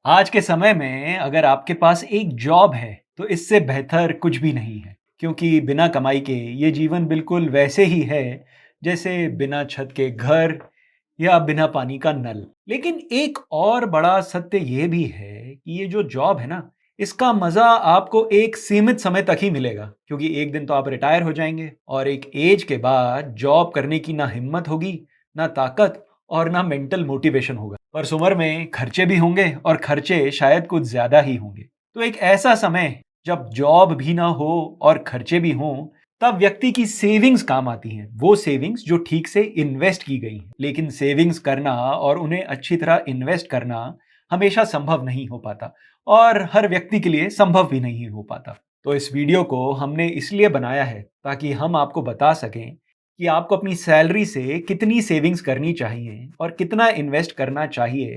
आज के समय में अगर आपके पास एक जॉब है तो इससे बेहतर कुछ भी नहीं है क्योंकि बिना कमाई के ये जीवन बिल्कुल वैसे ही है जैसे बिना छत के घर या बिना पानी का नल। लेकिन एक और बड़ा सत्य ये भी है कि ये जो जॉब है ना, इसका मजा आपको एक सीमित समय तक ही मिलेगा क्योंकि एक दिन तो आप रिटायर हो जाएंगे और एक एज के बाद जॉब करने की ना हिम्मत होगी, ना ताकत और ना मेंटल मोटिवेशन होगा। पर उम्र में खर्चे भी होंगे और खर्चे शायद कुछ ज्यादा ही होंगे। तो एक ऐसा समय जब जॉब भी ना हो और खर्चे भी हों, तब व्यक्ति की सेविंग्स काम आती हैं। वो सेविंग्स जो ठीक से इन्वेस्ट की गई हैं। लेकिन सेविंग्स करना और उन्हें अच्छी तरह इन्वेस्ट करना हमेशा संभव नहीं हो पाता और हर व्यक्ति के लिए संभव भी नहीं हो पाता। तो इस वीडियो को हमने इसलिए बनाया है ताकि हम आपको बता सकें कि आपको अपनी सैलरी से कितनी सेविंग्स करनी चाहिए और कितना इन्वेस्ट करना चाहिए,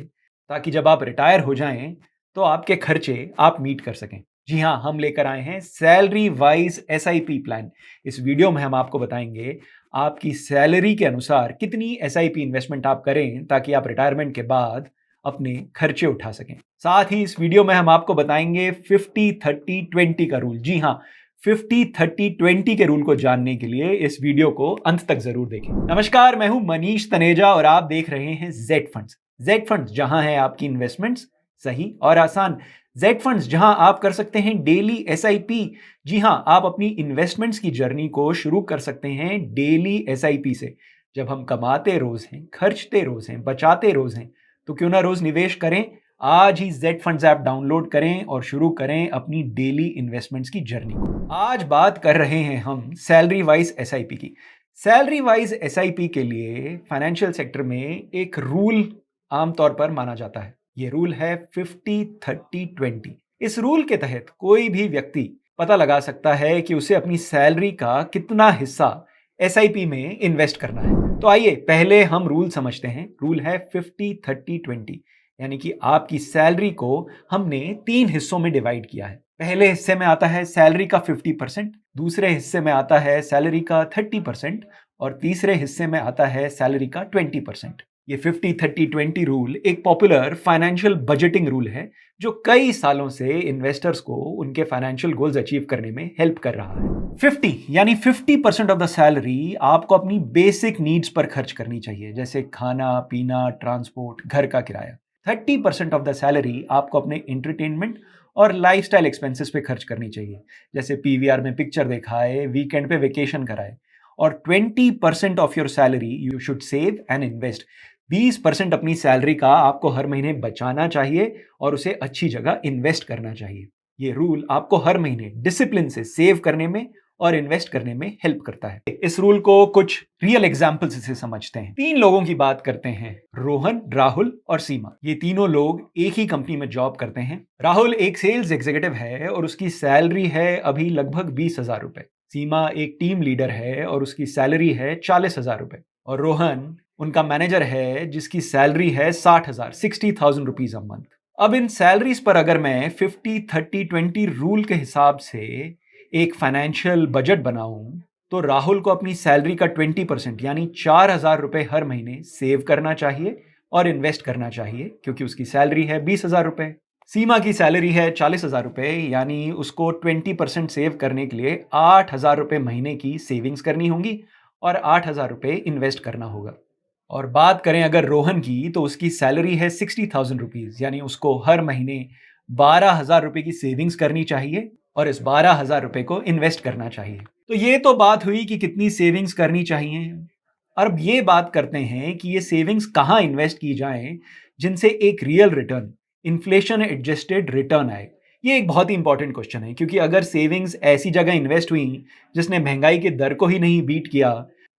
ताकि जब आप रिटायर हो जाएं तो आपके खर्चे आप मीट कर सकें। जी हाँ, हम लेकर आए हैं सैलरी वाइज एसआईपी प्लान। इस वीडियो में हम आपको बताएंगे आपकी सैलरी के अनुसार कितनी एसआईपी इन्वेस्टमेंट आप करें ताकि आप रिटायरमेंट के बाद अपने खर्चे उठा सकें। साथ ही इस वीडियो में हम आपको बताएंगे 50-30-20 का रूल। जी हाँ, 50-30-20 के रूल को जानने के लिए इस वीडियो को अंत तक जरूर देखें। नमस्कार, मैं हूं मनीष तनेजा और आप देख रहे हैं जेड फंड्स। जेड फंड्स, जहां है आपकी इन्वेस्टमेंट्स सही और आसान। जेड फंड्स, जहां आप कर सकते हैं डेली एसआईपी। जी हां, आप अपनी इन्वेस्टमेंट्स की जर्नी को शुरू कर सकते हैं डेली एसआईपी से। जब हम कमाते रोज हैं, खर्चते रोज हैं, बचाते रोज हैं, तो क्यों ना रोज निवेश करें। आज ही जेड फंड्स ऐप डाउनलोड करें और शुरू करें अपनी डेली इन्वेस्टमेंट्स की जर्नी को। आज बात कर रहे हैं हम सैलरी वाइज एसआईपी की। सैलरी वाइज एसआईपी के लिए फाइनेंशियल सेक्टर में एक रूल आमतौर पर माना जाता है। ये रूल है 50-30-20। इस रूल के तहत कोई भी व्यक्ति पता लगा सकता है कि उसे अपनी सैलरी का कितना हिस्सा एसआईपी में इन्वेस्ट करना है। तो आइए पहले हम रूल समझते हैं। रूल है 50-30-20, यानी कि आपकी सैलरी को हमने 3 हिस्सों में डिवाइड किया है। पहले हिस्से में आता है सैलरी का 50%, दूसरे हिस्से में आता है सैलरी का 30% और तीसरे हिस्से में आता है सैलरी का 20%। ये 50-30-20 रूल एक पॉपुलर फाइनेंशियल बजटिंग रूल है जो कई सालों से इन्वेस्टर्स को उनके फाइनेंशियल गोल्स अचीव करने में हेल्प कर रहा है। 50 यानी 50% ऑफ द सैलरी आपको अपनी बेसिक नीड्स पर खर्च करनी चाहिए, जैसे खाना पीना, ट्रांसपोर्ट, घर का किराया। 30% ऑफ द सैलरी आपको अपने एंटरटेनमेंट और लाइफस्टाइल एक्सपेंसेस पे खर्च करनी चाहिए, जैसे पीवीआर में पिक्चर दिखाए, वीकेंड पे वेकेशन कराए। और 20% of your salary you should save and invest. 20% अपनी सैलरी का आपको हर महीने बचाना चाहिए और उसे अच्छी जगह इन्वेस्ट करना चाहिए। ये रूल आपको हर महीने डिसिप्लिन से सेव करने में और इन्वेस्ट करने में हेल्प करता है। इस रूल को कुछ रियल एग्जांपल्स से समझते हैं। 3 लोगों की बात करते हैं, रोहन, राहुल और सीमा। ये तीनों लोग एक ही कंपनी में जॉब करते हैं। राहुल एक सेल्स एग्जीक्यूटिव है और उसकी सैलरी है अभी लगभग 20,000 रुपए। सीमा एक टीम लीडर है और उसकी सैलरी है 40,000 रुपए। और रोहन उनका मैनेजर है जिसकी सैलरी है 60,000, 60,000 रुपीज अ मंथ। अब इन सैलरीज पर अगर मैं 50-30-20 रूल के हिसाब से एक फाइनेंशियल बजट बनाऊं, तो राहुल को अपनी सैलरी का 20% यानी 4,000 रुपए हर महीने सेव करना चाहिए और इन्वेस्ट करना चाहिए क्योंकि उसकी सैलरी है 20,000 रुपए। सीमा की सैलरी है 40,000 रुपए, यानी उसको 20% सेव करने के लिए 8,000 रुपए महीने की सेविंग्स करनी होगी और 8,000 रुपए इन्वेस्ट करना होगा। और बात करें अगर रोहन की, तो उसकी सैलरी है 60,000 रुपीज, यानी उसको हर महीने 12,000 रुपए की सेविंग्स करनी चाहिए और इस 12,000 रुपए को इन्वेस्ट करना चाहिए। तो ये तो बात हुई कि कितनी सेविंग्स करनी चाहिए। अब ये बात करते हैं कि ये सेविंग्स कहाँ इन्वेस्ट की जाए जिनसे एक real return, inflation adjusted return आए। ये एक बहुत ही इंपॉर्टेंट क्वेश्चन है क्योंकि अगर सेविंग्स ऐसी जगह इन्वेस्ट हुई जिसने महंगाई के दर को ही नहीं बीट किया,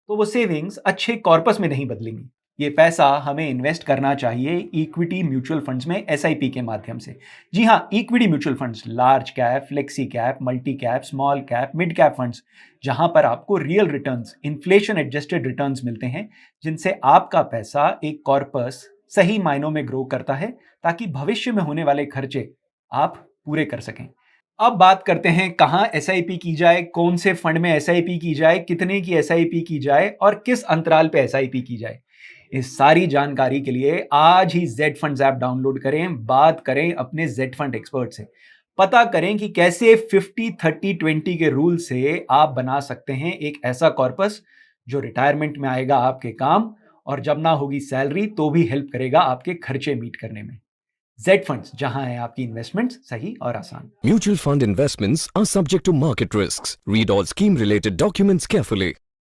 तो वो सेविंग्स अच्छे कॉर्पस में नहीं बदलेंगी। ये पैसा हमें इन्वेस्ट करना चाहिए इक्विटी म्यूचुअल फंड्स में एसआईपी के माध्यम से। जी हाँ, equity mutual funds, large cap, flexi cap, multi cap, small cap, mid cap funds, जहां पर आपको real returns, inflation adjusted returns मिलते हैं, जिनसे आपका पैसा एक कॉर्पस सही मायनों में ग्रो करता है ताकि भविष्य में होने वाले खर्चे आप पूरे कर सकें। अब बात करते हैं कहाँ एसआईपी की जाए, कौन से फंड में एसआईपी की जाए, कितने की एसआईपी की जाए और किस अंतराल पे एसआईपी की जाए। इस सारी जानकारी के लिए आज ही जेड फंड्स ऐप डाउनलोड करें, बात करें अपने जेड फंड एक्सपर्ट से, पता करें कि कैसे 50-30-20 के रूल से आप बना सकते हैं एक ऐसा कॉर्पस जो रिटायरमेंट में आएगा आपके काम, और जब ना होगी सैलरी तो भी हेल्प करेगा आपके खर्चे मीट करने में। जेड फंड्स, जहां है आपकी इन्वेस्टमेंट सही और आसान। Mutual fund investments are subject to market risks. Read all scheme related documents carefully.